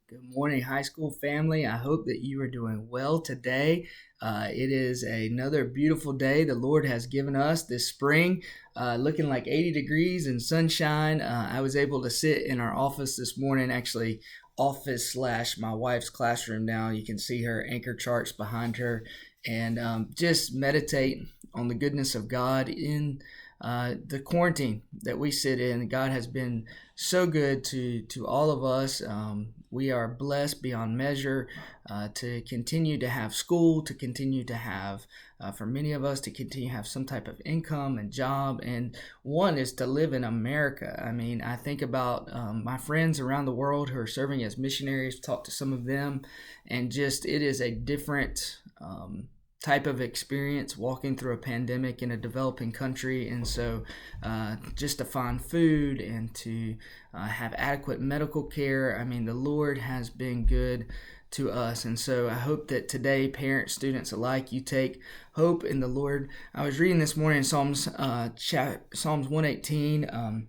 Good morning, high school family. I hope that you are doing well today. It is another beautiful day the Lord has given us this spring, looking like 80 degrees and sunshine. I was able to sit in our office this morning, actually, office slash my wife's classroom now. You can see her anchor charts behind her, and just meditate on the goodness of God in the quarantine that we sit in. God has been so good to all of us. We are blessed beyond measure to continue to have school, to continue to have, for many of us, to continue to have some type of income and job. And one is to live in America. I mean, I think about my friends around the world who are serving as missionaries, talk to some of them, and just it is a different type of experience walking through a pandemic in a developing country. And so just to find food and to have adequate medical care, I mean, the Lord has been good to us. And so I hope that today, parents, students alike, you take hope in the Lord. I was reading this morning Psalms 118,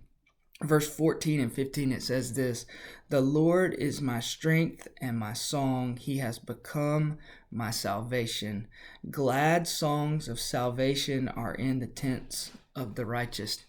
verse 14 and 15. It says this: "The Lord is my strength and my song. He has become my salvation. Glad songs of salvation are in the tents of the righteous."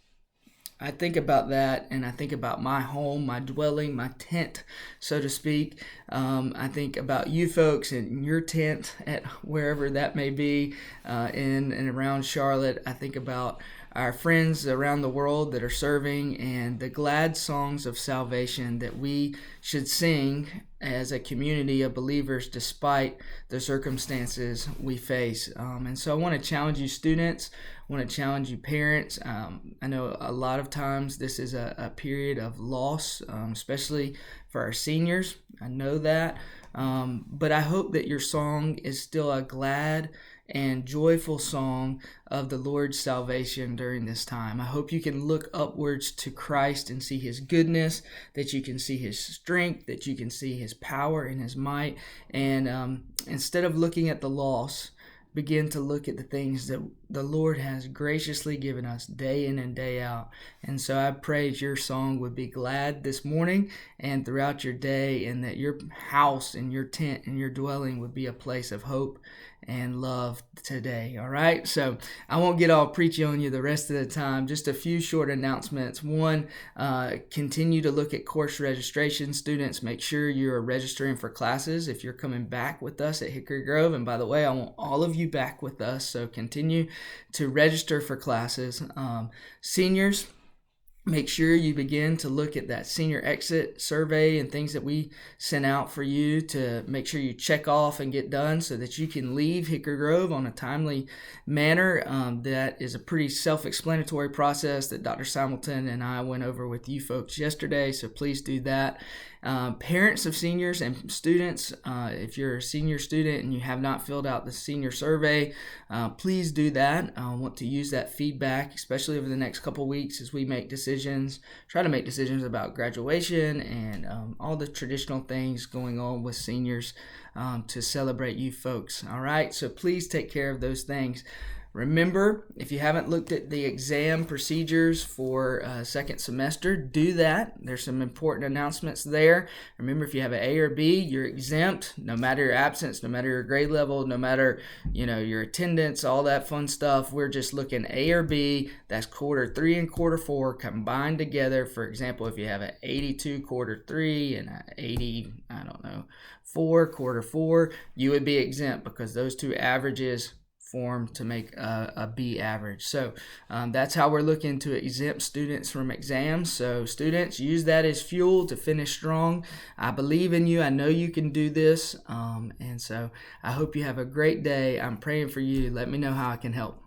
I think about that, and I think about my home, my dwelling, my tent, so to speak. I think about you folks and your tent at wherever that may be, in and around Charlotte. I think about our friends around the world that are serving, and the glad songs of salvation that we should sing as a community of believers despite the circumstances we face. And so I want to challenge you students, I want to challenge you parents. I know a lot of times this is a period of loss, especially for our seniors. I know that. But I hope that your song is still a glad and joyful song of the Lord's salvation during this time. I hope you can look upwards to Christ and see his goodness, that you can see his strength, that you can see his power and his might. And instead of looking at the loss, begin to look at the things that the Lord has graciously given us day in and day out. And so I pray your song would be glad this morning and throughout your day, and that your house and your tent and your dwelling would be a place of hope and love today. All right, so I won't get all preachy on you the rest of the time. Just a few short announcements. One, continue to look at course registration. Students, make sure you're registering for classes if you're coming back with us at Hickory Grove. And by the way, I want all of you back with us, so continue to register for classes. Seniors, make sure you begin to look at that senior exit survey and things that we sent out for you to make sure you check off and get done so that you can leave Hickory Grove on a timely manner. That is a pretty self-explanatory process that Dr. Simulton and I went over with you folks yesterday, so please do that. Parents of seniors and students, if you're a senior student and you have not filled out the senior survey, please do that. I want to use that feedback, especially over the next couple weeks as we make decisions, try to make decisions about graduation and all the traditional things going on with seniors to celebrate you folks. All right, so please take care of those things. Remember, if you haven't looked at the exam procedures for second semester, do that. There's some important announcements there. Remember, if you have an A or B, you're exempt, no matter your absence, no matter your grade level, no matter your attendance, all that fun stuff. We're just looking A or B. That's quarter 3 and quarter 4 combined together. For example, if you have an 82 quarter 3 and an 80, 4 quarter 4, you would be exempt because those two averages form to make a B average. So that's how we're looking to exempt students from exams. So students, use that as fuel to finish strong. I believe in you. I know you can do this. And so I hope you have a great day. I'm praying for you. Let me know how I can help.